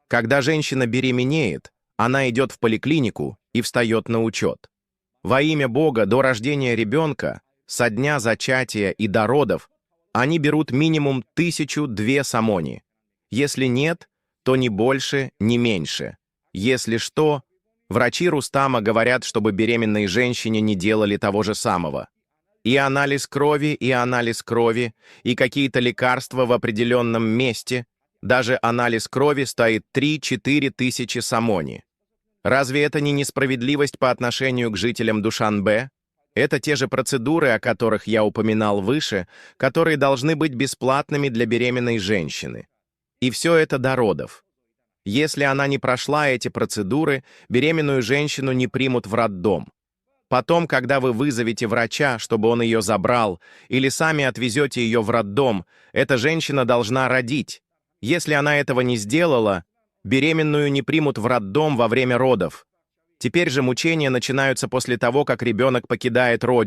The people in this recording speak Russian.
Когда женщина беременеет, она идет в поликлинику и встает на учет. Во имя Бога до рождения ребенка, со дня зачатия и до родов, они берут минимум 1002 самони. Если нет, то ни больше, ни меньше. Если что, врачи Рустама говорят, чтобы беременной женщине не делали того же самого. И анализ крови, и какие-то лекарства в определенном месте, даже анализ крови стоит 3-4 тысячи самони. Разве это не несправедливость по отношению к жителям Душанбе? Это те же процедуры, о которых я упоминал выше, которые должны быть бесплатными для беременной женщины. И все это до родов. Если она не прошла эти процедуры, беременную женщину не примут в роддом. Потом, когда вы вызовете врача, чтобы он ее забрал, или сами отвезете ее в роддом, эта женщина должна родить. Если она этого не сделала, беременную не примут в роддом во время родов. Теперь же мучения начинаются после того, как ребенок покидает родину.